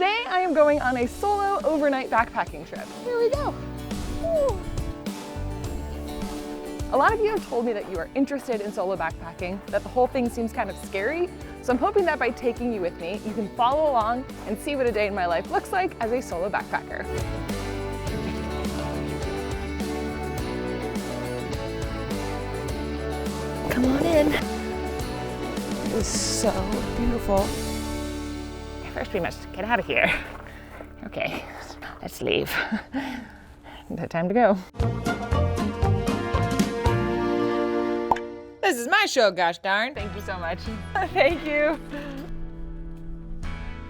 Today I am going on a solo overnight backpacking trip. Here we go. Woo. A lot of you have told me that you are interested in solo backpacking, that the whole thing seems kind of scary. So I'm hoping that by taking you with me, you can follow along and see what a day in my life looks like as a solo backpacker. Come on in. It is so beautiful. First we must get out of here. Okay, let's leave. Time to go. This is my show, gosh darn. Thank you so much. Thank you.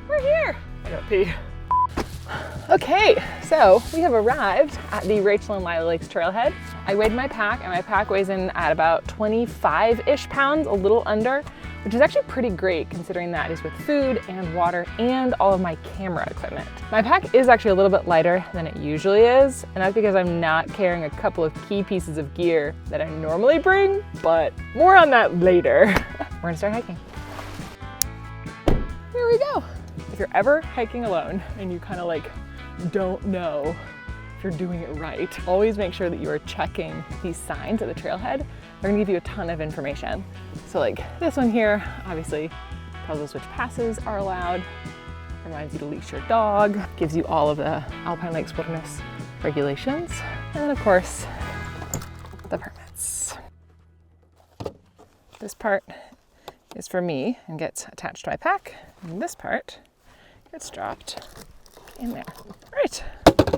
We're here. I gotta pee. Okay, so we have arrived at the Rachel and Lila Lakes Trailhead. I weighed my pack, and my pack weighs in at about 25-ish pounds, a little under, which is actually pretty great considering that is with food and water and all of my camera equipment. My pack is actually a little bit lighter than it usually is, and that's because I'm not carrying a couple of key pieces of gear that I normally bring, but more on that later. We're gonna start hiking. Here we go. If you're ever hiking alone and you kind of like don't know if you're doing it right, always make sure that you are checking these signs at the trailhead. They're gonna give you a ton of information. So like this one here, obviously tells us which passes are allowed, reminds you to leash your dog, gives you all of the Alpine Lakes Wilderness regulations, and then of course, the permits. This part is for me and gets attached to my pack, and this part gets dropped in there. Right.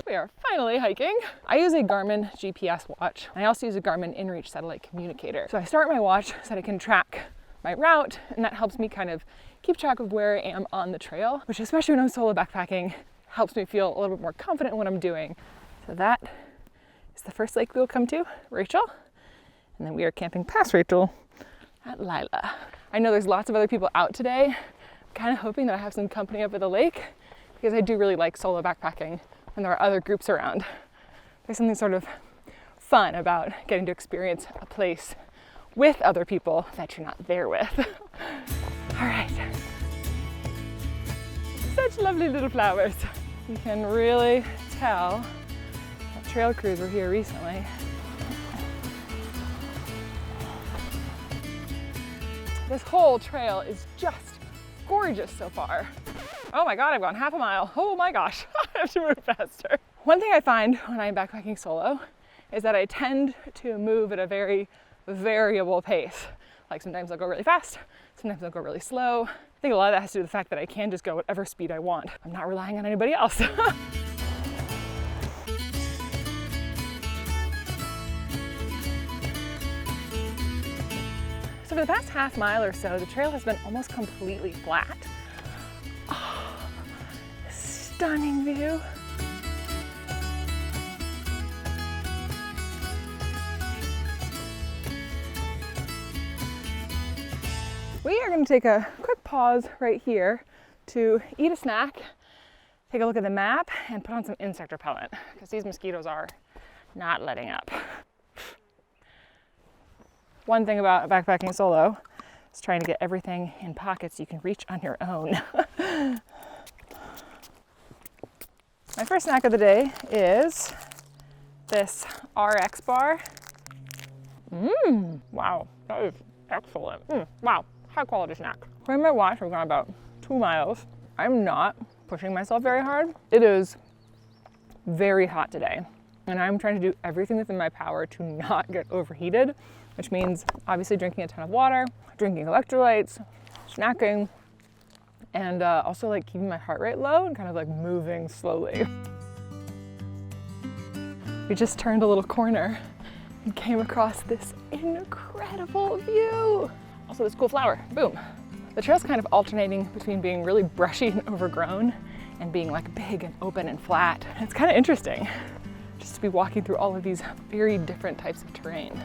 We are finally hiking. I use a Garmin GPS watch. I also use a Garmin InReach satellite communicator. So I start my watch so that I can track my route, and that helps me kind of keep track of where I am on the trail, which especially when I'm solo backpacking, helps me feel a little bit more confident in what I'm doing. So that is the first lake we'll come to, Rachel. And then we are camping past Rachel at Lila. I know there's lots of other people out today. I'm kind of hoping that I have some company up at the lake because I do really like solo backpacking when there are other groups around. There's something sort of fun about getting to experience a place with other people that you're not there with. All right. Such lovely little flowers. You can really tell that trail crews were here recently. This whole trail is just gorgeous so far. Oh my God, I've gone half a mile. Oh my gosh, I have to move faster. One thing I find when I'm backpacking solo is that I tend to move at a very variable pace. Like sometimes I'll go really fast, sometimes I'll go really slow. I think a lot of that has to do with the fact that I can just go whatever speed I want. I'm not relying on anybody else. So for the past half mile or so, the trail has been almost completely flat. Oh, stunning view. We are going to take a quick pause right here to eat a snack, take a look at the map, and put on some insect repellent because these mosquitoes are not letting up. One thing about backpacking solo is trying to get everything in pockets you can reach on your own. My first snack of the day is this RX bar. Wow, that is excellent. Wow, high quality snack. According to my watch, I've gone about 2 miles. I'm not pushing myself very hard. It is very hot today, and I'm trying to do everything within my power to not get overheated, which means obviously drinking a ton of water, drinking electrolytes, snacking, and also like keeping my heart rate low and kind of like moving slowly. We just turned a little corner and came across this incredible view. Also this cool flower, boom. The trail's kind of alternating between being really brushy and overgrown and being like big and open and flat. It's kind of interesting just to be walking through all of these very different types of terrain.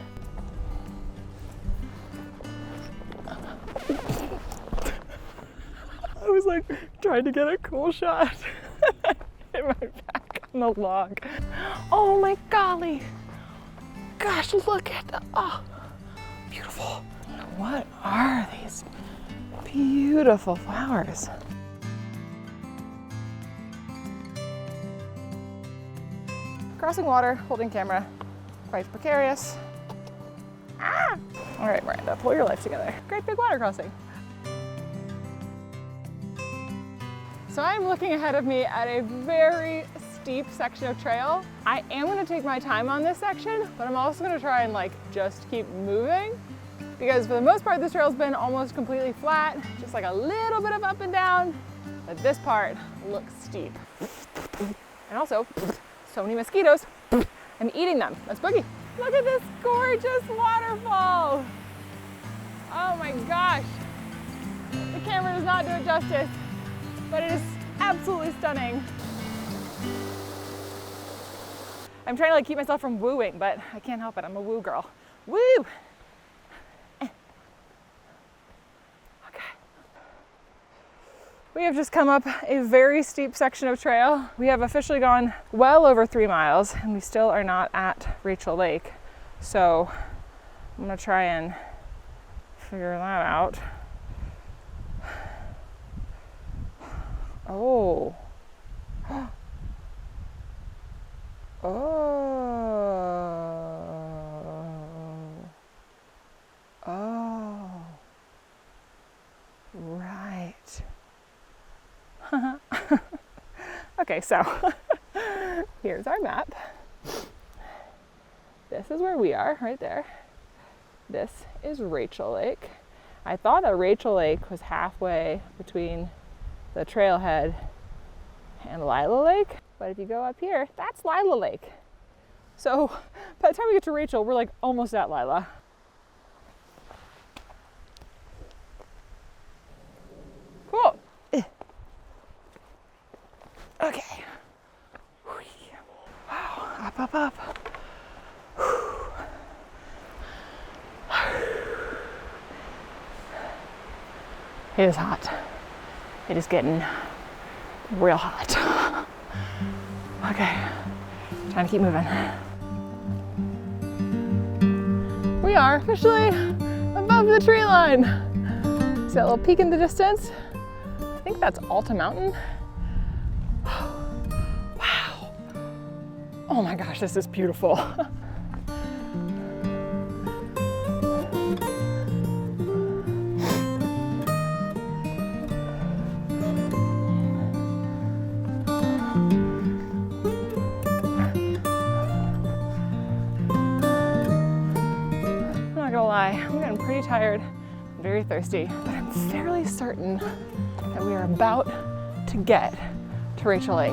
I was like trying to get a cool shot. Hit my back on the log. Oh my golly. Gosh, look at the, oh, beautiful. What are these beautiful flowers? crossing water, holding camera, quite precarious. Ah! All right, Miranda, pull your life together. Great big water crossing. So I'm looking ahead of me at a very steep section of trail. I am gonna take my time on this section, but I'm also gonna try and like just keep moving, because for the most part this trail's been almost completely flat, just like a little bit of up and down, but this part looks steep. And also, so many mosquitoes. I'm eating them. Let's boogie. Look at this gorgeous waterfall. Oh my gosh. The camera does not do it justice, but it is absolutely stunning. I'm trying to like keep myself from wooing, but I can't help it. I'm a woo girl. Woo! Okay. We have just come up a very steep section of trail. We have officially gone well over 3 miles and we still are not at Rachel Lake. So I'm gonna try and figure that out. Oh. Oh. Right. Okay, so here's our map. This is where we are, right there. This is Rachel Lake. I thought that Rachel Lake was halfway between the Trailhead and Lila Lake, but if you go up here, that's Lila Lake. So by the time we get to Rachel, we're like almost at Lila. Cool. Okay. Wow, up, up, up. It is hot. It is getting real hot. Okay, time to keep moving. We are officially above the tree line. See that little peak in the distance? I think that's Alta Mountain. Wow. Oh my gosh, this is beautiful. I'm getting pretty tired, very thirsty, but I'm fairly certain that we are about to get to Rachel Lake.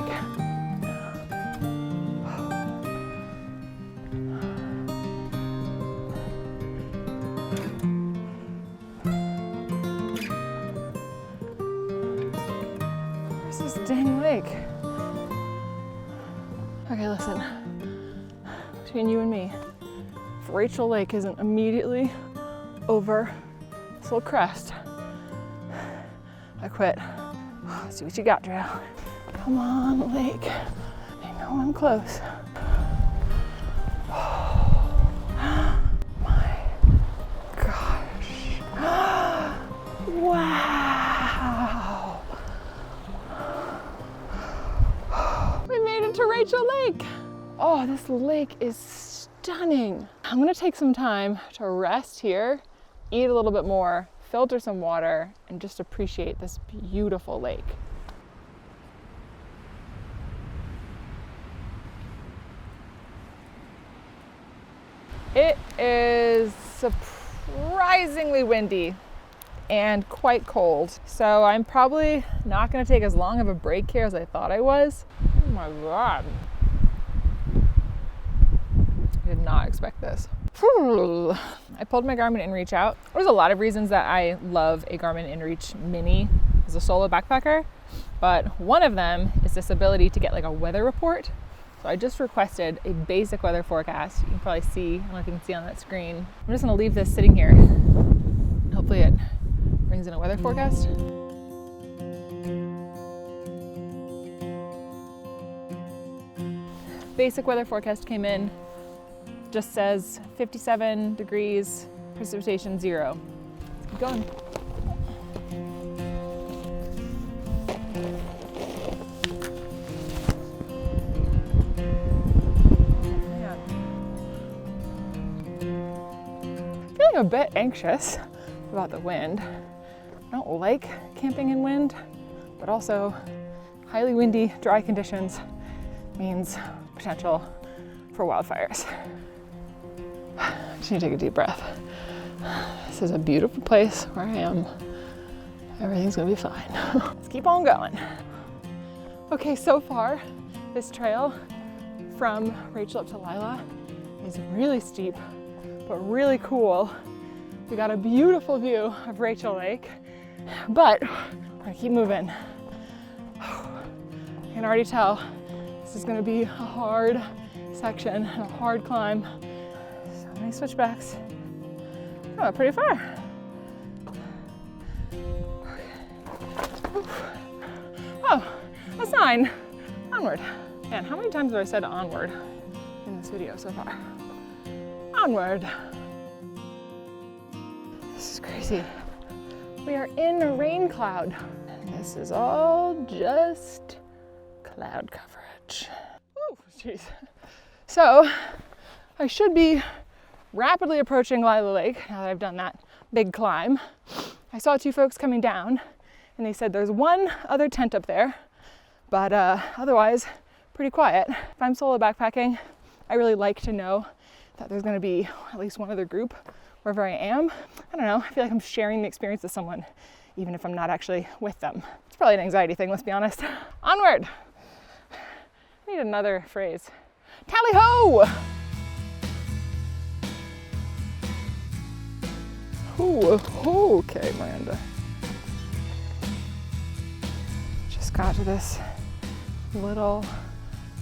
Where's this dang lake? Okay, listen, between you and me, if Rachel Lake isn't immediately over this little crest, I quit. Let's see what you got, Drew. Come on, lake. I know I'm close. Oh, my gosh. Wow. We made it to Rachel Lake. Oh, this lake is stunning. I'm gonna take some time to rest here, eat a little bit more, filter some water, and just appreciate this beautiful lake. It is surprisingly windy and quite cold, so I'm probably not gonna take as long of a break here as I thought I was. Oh my God. I did not expect this. I pulled my Garmin InReach out. There's a lot of reasons that I love a Garmin InReach Mini as a solo backpacker, but one of them is this ability to get like a weather report. So I just requested a basic weather forecast. You can probably see, I don't know if you can see on that screen. I'm just gonna leave this sitting here. Hopefully it brings in a weather forecast. Basic weather forecast came in. Just says 57 degrees, precipitation 0. Let's keep going. a bit anxious about the wind. I don't like camping in wind, but also highly windy, dry conditions means potential for wildfires. Just need to take a deep breath. This is a beautiful place where I am. Everything's gonna be fine. Let's keep on going. Okay, so far, this trail from Rachel up to Lila is really steep, but really cool. We got a beautiful view of Rachel Lake, but we're gonna keep moving. I can already tell this is gonna be a hard section and a hard climb. So many switchbacks. Oh, pretty far. Oh, a sign. Onward. Man, how many times have I said onward in this video so far? Onward. This is crazy. We are in a rain cloud. This is all just cloud coverage. Oh, jeez. So, I should be rapidly approaching Lila Lake now that I've done that big climb. I saw two folks coming down and they said there's one other tent up there, but otherwise pretty quiet. If I'm solo backpacking, I really like to know that there's gonna be at least one other group wherever I am. I don't know, I feel like I'm sharing the experience with someone, even if I'm not actually with them. It's probably an anxiety thing, let's be honest. Onward. I need another phrase. Tally ho! Ooh, okay, Miranda. Just got to this little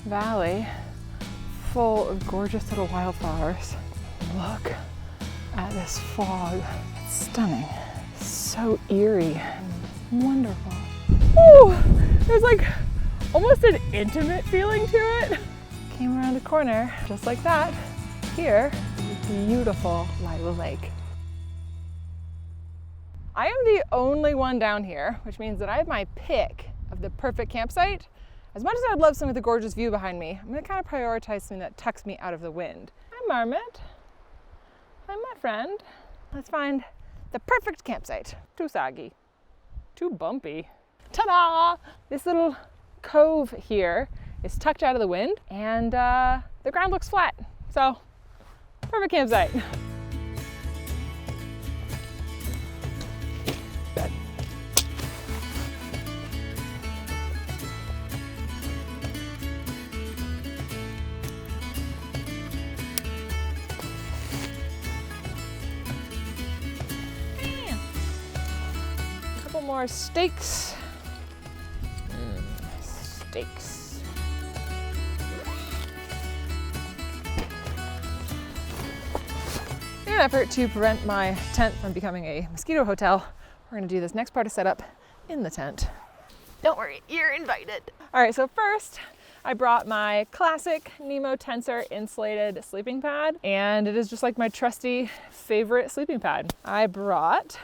valley full of gorgeous little wildflowers. Look at this fog. It's stunning. So eerie and wonderful. Ooh, there's like almost an intimate feeling to it. Came around the corner just like that. Here is beautiful Lila Lake. I am the only one down here, which means that I have my pick of the perfect campsite. As much as I'd love some of the gorgeous view behind me, I'm gonna kind of prioritize something that tucks me out of the wind. Hi, Marmot. Hi, my friend. Let's find the perfect campsite. Too soggy, too bumpy. Ta-da! This little cove here is tucked out of the wind and the ground looks flat. So, perfect campsite. More steaks. Steaks. In an effort to prevent my tent from becoming a mosquito hotel, we're gonna do this next part of setup in the tent. Don't worry, you're invited. All right, so first I brought my classic Nemo Tensor insulated sleeping pad, and it is just like my trusty favorite sleeping pad. I brought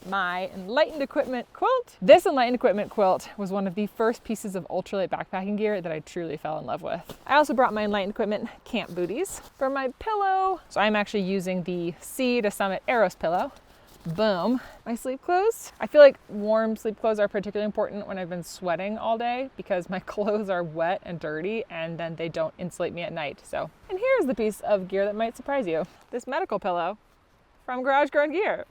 my Enlightened Equipment quilt. This Enlightened Equipment quilt was one of the first pieces of ultralight backpacking gear that I truly fell in love with. I also brought my Enlightened Equipment camp booties. For my pillow, so I'm actually using the Sea to Summit Eros pillow. Boom. My sleep clothes. I feel like warm sleep clothes are particularly important when I've been sweating all day because my clothes are wet and dirty and then they don't insulate me at night. So, and here's the piece of gear that might surprise you. This medical pillow from Garage Grown Gear.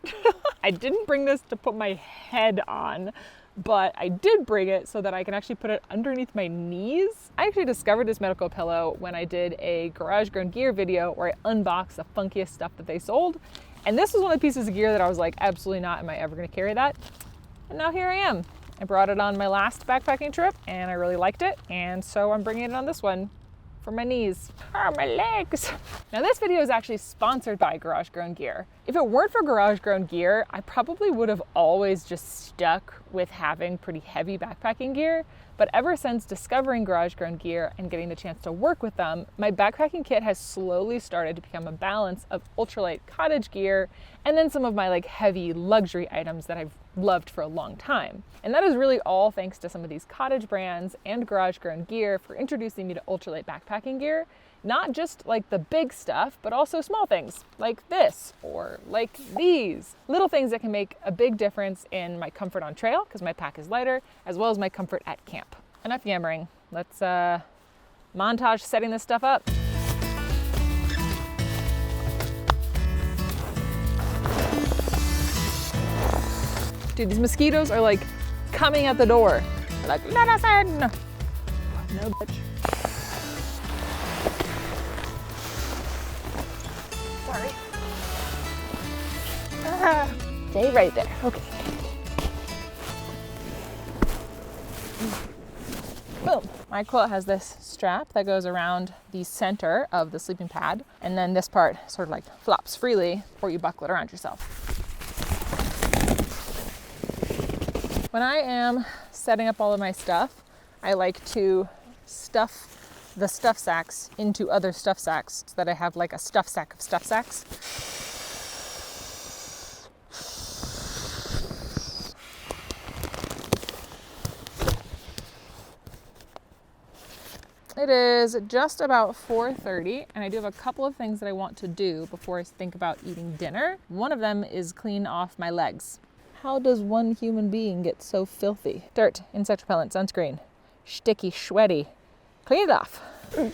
I didn't bring this to put my head on, but I did bring it so that I can actually put it underneath my knees. I actually discovered this medical pillow when I did a Garage Grown Gear video where I unboxed the funkiest stuff that they sold. And this was one of the pieces of gear that I was like, absolutely not, am I ever gonna carry that? And now here I am. I brought it on my last backpacking trip and I really liked it. And so I'm bringing it on this one. For my knees, or my legs. Now this video is actually sponsored by Garage Grown Gear. If it weren't for Garage Grown Gear, I probably would have always just stuck with having pretty heavy backpacking gear. But ever since discovering Garage Grown Gear and getting the chance to work with them, my backpacking kit has slowly started to become a balance of ultralight cottage gear and then some of my like heavy luxury items that I've loved for a long time. And that is really all thanks to some of these cottage brands and Garage Grown Gear for introducing me to ultralight backpacking gear Not just like the big stuff, but also small things like this or like these. Little things that can make a big difference in my comfort on trail because my pack is lighter, as well as my comfort at camp. Enough yammering. Let's montage setting this stuff up. Dude, these mosquitoes are like coming at the door. They're like, let us in. No, bitch. Sorry. Stay right there. Okay. Boom. My quilt has this strap that goes around the center of the sleeping pad, and then this part sort of like flops freely before you buckle it around yourself. When I am setting up all of my stuff, I like to stuff the stuff sacks into other stuff sacks so that I have like a stuff sack of stuff sacks. It is just about 4:30 and I do have a couple of things that I want to do before I think about eating dinner. One of them is clean off my legs. How does one human being get so filthy? Dirt, insect repellent, sunscreen, sticky, sweaty. Clean it off. It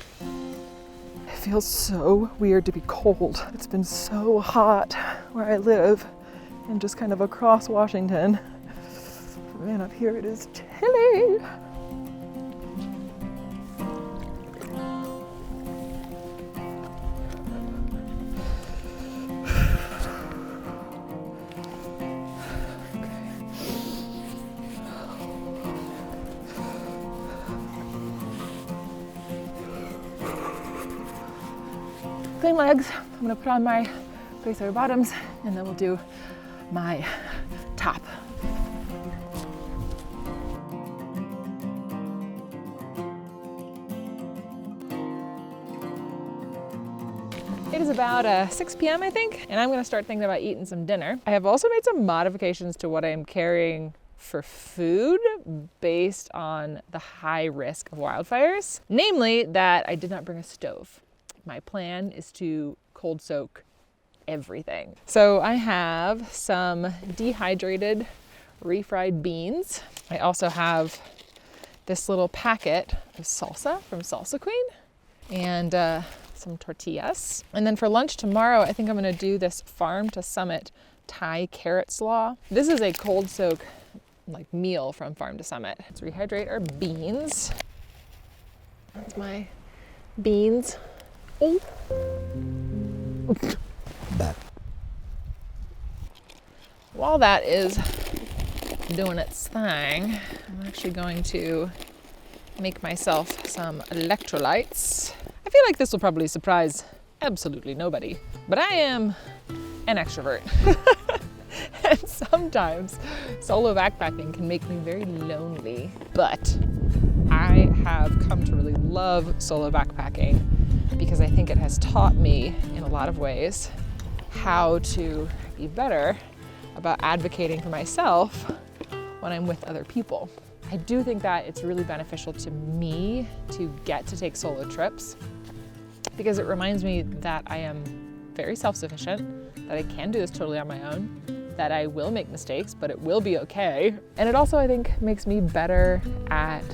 feels so weird to be cold. It's been so hot where I live and just kind of across Washington. Man, up here it is chilly. Clean legs. I'm gonna put on my bracelet bottoms and then we'll do my top. It is about 6 p.m. I think, and I'm gonna start thinking about eating some dinner. I have also made some modifications to what I am carrying for food based on the high risk of wildfires. Namely that I did not bring a stove. My plan is to cold soak everything. So I have some dehydrated refried beans. I also have this little packet of salsa from Salsa Queen and some tortillas. And then for lunch tomorrow, I think I'm gonna do this Farm to Summit Thai carrot slaw. This is a cold soak like meal from Farm to Summit. Let's rehydrate our beans. That's my beans. Oh. While that is doing its thing, I'm actually going to make myself some electrolytes. I feel like this will probably surprise absolutely nobody, but I am an extrovert. And sometimes solo backpacking can make me very lonely, but I have come to really love solo backpacking because I think it has taught me in a lot of ways how to be better about advocating for myself when I'm with other people. I do think that it's really beneficial to me to get to take solo trips because it reminds me that I am very self-sufficient, that I can do this totally on my own, that I will make mistakes, but it will be okay. And it also, I think, makes me better at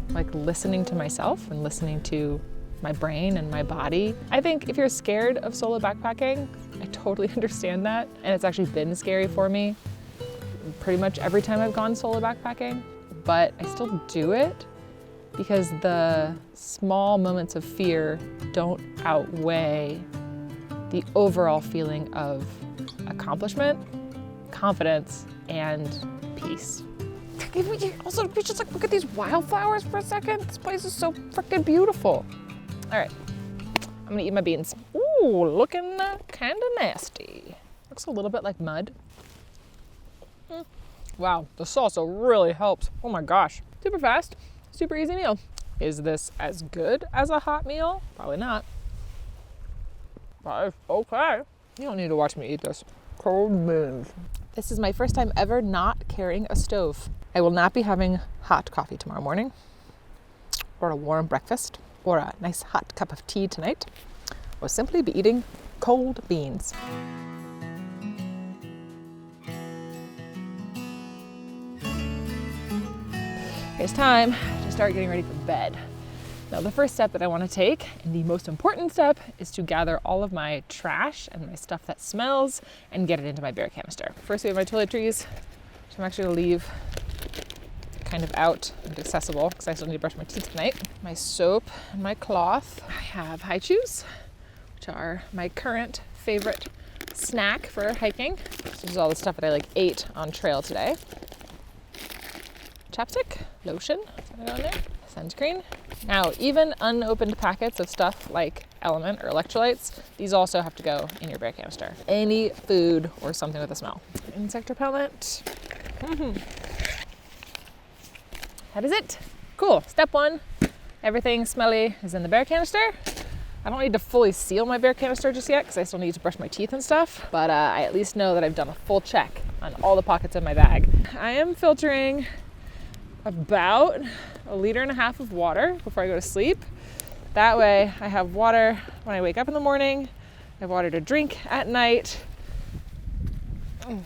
like listening to myself and listening to my brain and my body. I think if you're scared of solo backpacking, I totally understand that. And it's actually been scary for me pretty much every time I've gone solo backpacking, but I still do it because the small moments of fear don't outweigh the overall feeling of accomplishment, confidence, and peace. Also, we just like look at these wildflowers for a second. This place is so freaking beautiful. All right, I'm gonna eat my beans. Ooh, looking kind of nasty. Looks a little bit like mud. Wow, the salsa really helps. Oh my gosh. Super fast, super easy meal. Is this as good as a hot meal? Probably not. But okay. You don't need to watch me eat this. Cold beans. This is my first time ever not carrying a stove. I will not be having hot coffee tomorrow morning or a warm breakfast for a nice hot cup of tea tonight will simply be eating cold beans. It's time to start getting ready for bed. Now the first step that I want to take, and the most important step, is to gather all of my trash and my stuff that smells and get it into my bear canister. First we have my toiletries, which I'm actually going to leave kind of out and accessible because I still need to brush my teeth tonight. My soap and my cloth. I have high chews, which are my current favorite snack for hiking. This is all the stuff that I ate on trail today. Chapstick, lotion, on there, sunscreen. Now, even unopened packets of stuff like Element or electrolytes, these also have to go in your bear canister. Any food or something with a smell. Insect repellent. That is it. Cool. Step one, everything smelly is in the bear canister. I don't need to fully seal my bear canister just yet because I still need to brush my teeth and stuff, but I at least know that I've done a full check on all the pockets of my bag. I am filtering about 1.5 liters of water before I go to sleep. That way I have water when I wake up in the morning, I have water to drink at night. Actually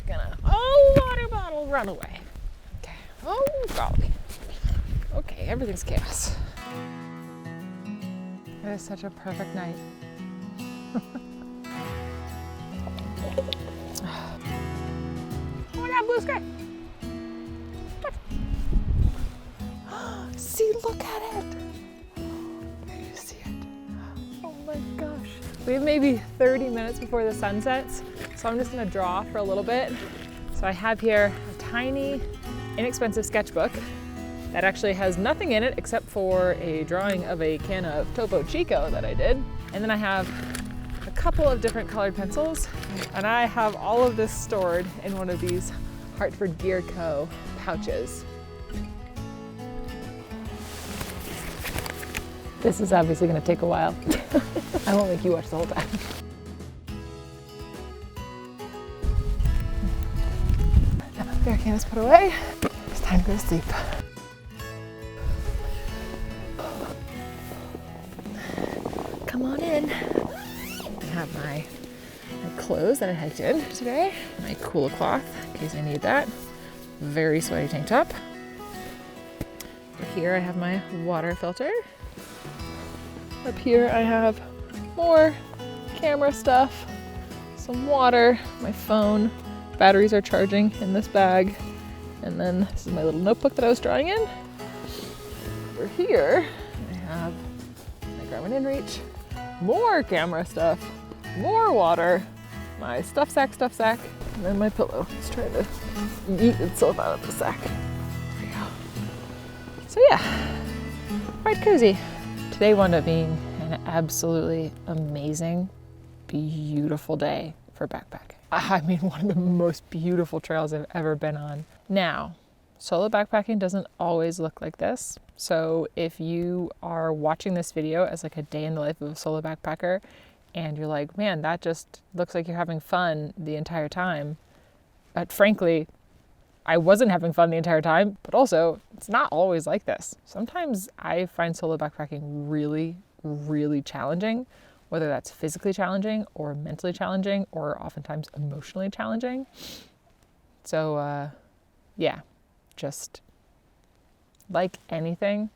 gonna, water bottle, run away. Okay, oh golly. Okay, everything's chaos. It is such a perfect night. Oh my God, blue sky. See, look at it. Can you see it? Oh my gosh. We have maybe 30 minutes before the sun sets, so I'm just gonna draw for a little bit. So I have here a tiny, inexpensive sketchbook that actually has nothing in it except for a drawing of a can of Topo Chico that I did. And then I have a couple of different colored pencils, and I have all of this stored in one of these Hartford Gear Co. pouches. This is obviously going to take a while. I won't make you watch the whole time. Bear can is put away. It's time to go to sleep. Come on in. I have my clothes that I hiked in today. My cool cloth, in case I need that. Very sweaty tank top. Over here I have my water filter. Up here I have more camera stuff, some water, my phone, batteries are charging in this bag, and then this is my little notebook that I was drawing in. Over here I have my Garmin InReach, more camera stuff, more water, my stuff sack, and then my pillow. It's trying to eat itself out of the sack. There we go. So yeah, quite cozy. Today wound up being an absolutely amazing, beautiful day for backpacking. I mean, one of the most beautiful trails I've ever been on. Now, solo backpacking doesn't always look like this. So if you are watching this video as like a day in the life of a solo backpacker and you're like, man, that just looks like you're having fun the entire time. But frankly, I wasn't having fun the entire time, but also it's not always like this. Sometimes I find solo backpacking really, really challenging, whether that's physically challenging or mentally challenging or oftentimes emotionally challenging. So yeah, just like anything,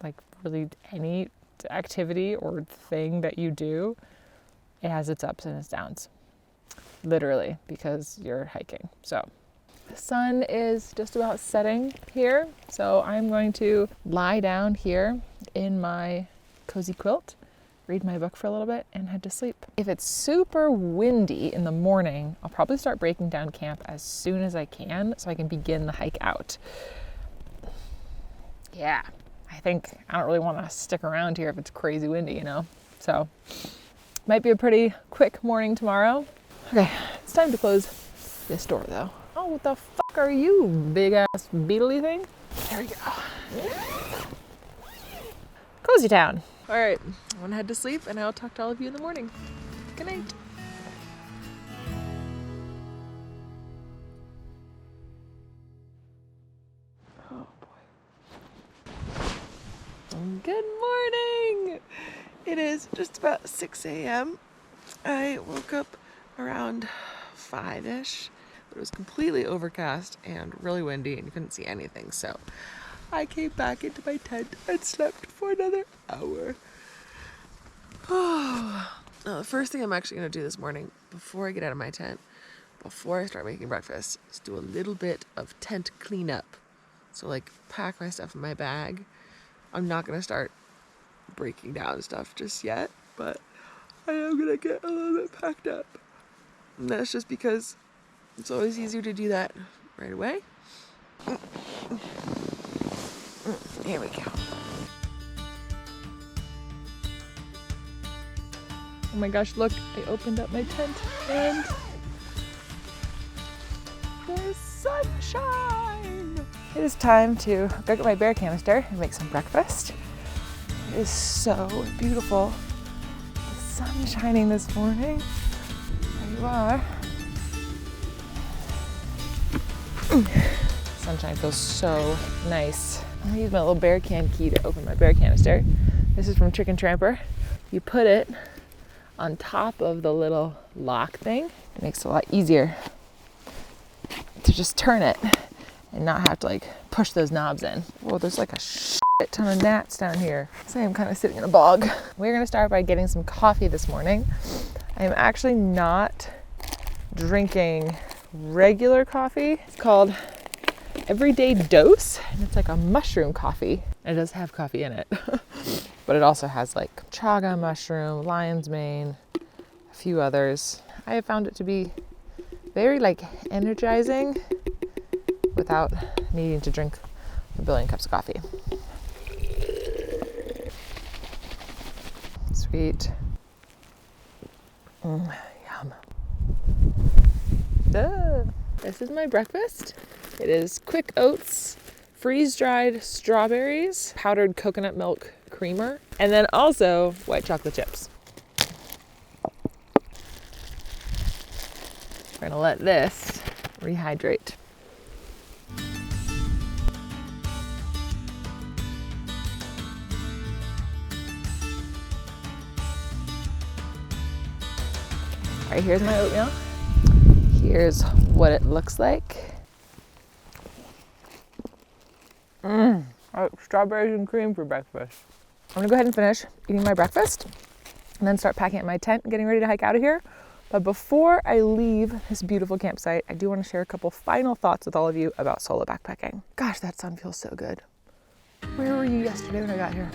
like really any activity or thing that you do, it has its ups and its downs, literally, because you're hiking. So the sun is just about setting here, so I'm going to lie down here in my cozy quilt, read my book for a little bit, and head to sleep. If it's super windy in the morning, I'll probably start breaking down camp as soon as I can so I can begin the hike out. Yeah, I don't really want to stick around here if it's crazy windy, you know? So, might be a pretty quick morning tomorrow. Okay, it's time to close this door though. Oh, what the fuck are you, big ass beetle-y thing? There we go. Cozy town. All right, I'm gonna head to sleep and I'll talk to all of you in the morning. Good night. Oh boy. Good morning! It is just about 6 a.m. I woke up around 5-ish, but it was completely overcast and really windy and you couldn't see anything, so I came back into my tent and slept for another hour. Now, the first thing I'm actually going to do this morning, before I get out of my tent, before I start making breakfast, is do a little bit of tent cleanup. So like pack my stuff in my bag. I'm not going to start breaking down stuff just yet, but I am going to get a little bit packed up. And that's just because it's always easier to do that right away. Here we go. Oh my gosh, look, I opened up my tent and there's sunshine! It is time to go get my bear canister and make some breakfast. It is so beautiful. The sun shining this morning. There you are. Sunshine feels so nice. I'm gonna use my little bear can key to open my bear canister. This is from Chicken Tramper. You put it on top of the little lock thing. It makes it a lot easier to just turn it and not have to like push those knobs in. Whoa, there's like a shit ton of gnats down here. So I'm kind of sitting in a bog. We're gonna start by getting some coffee this morning. I am actually not drinking regular coffee. It's called Everyday Dose, and it's like a mushroom coffee. It does have coffee in it, but it also has like chaga mushroom, lion's mane, a few others. I have found it to be very like energizing without needing to drink a billion cups of coffee. Sweet. Yum. This is my breakfast. It is quick oats, freeze-dried strawberries, powdered coconut milk creamer, and then also white chocolate chips. We're gonna let this rehydrate. All right, here's my oatmeal. Here's what it looks like. Strawberries and cream for breakfast. I'm gonna go ahead and finish eating my breakfast and then start packing up my tent and getting ready to hike out of here. But before I leave this beautiful campsite, I do want to share a couple final thoughts with all of you about solo backpacking. Gosh, that sun feels so good. Where were you yesterday when I got here?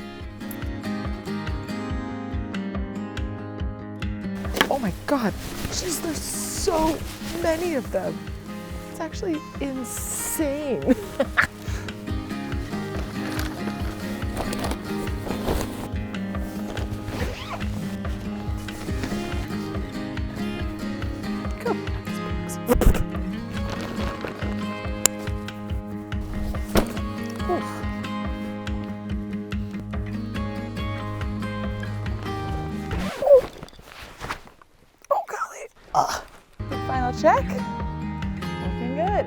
Oh my God, jeez, there's so many of them. It's actually insane. Final check. Looking good.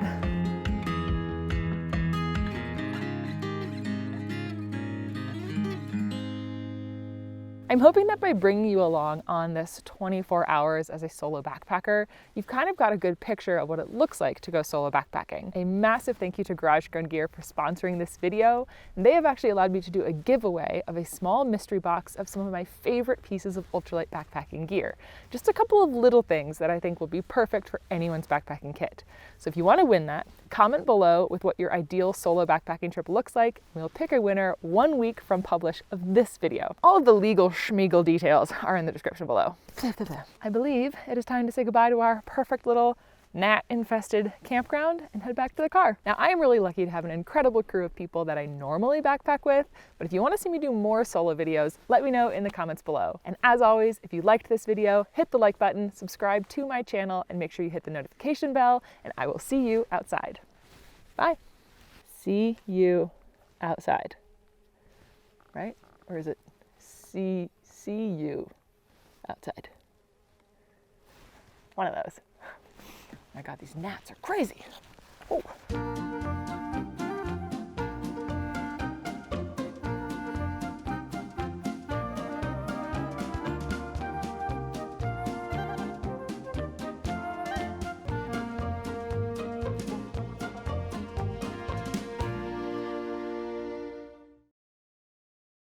I'm hoping that by bringing you along on this 24 hours as a solo backpacker, you've kind of got a good picture of what it looks like to go solo backpacking. A massive thank you to Garage Grown Gear for sponsoring this video. And they have actually allowed me to do a giveaway of a small mystery box of some of my favorite pieces of ultralight backpacking gear. Just a couple of little things that I think will be perfect for anyone's backpacking kit. So if you want to win that, comment below with what your ideal solo backpacking trip looks like, and we'll pick a winner 1 week from publish of this video. All of the legal schmeagle details are in the description below. I believe it is time to say goodbye to our perfect little gnat-infested campground and head back to the car. Now, I am really lucky to have an incredible crew of people that I normally backpack with, but if you want to see me do more solo videos, let me know in the comments below. And as always, if you liked this video, hit the like button, subscribe to my channel, and make sure you hit the notification bell, and I will see you outside. Bye. See you outside. Right? Or is it see you outside? One of those. Oh my God, these gnats are crazy. Oh.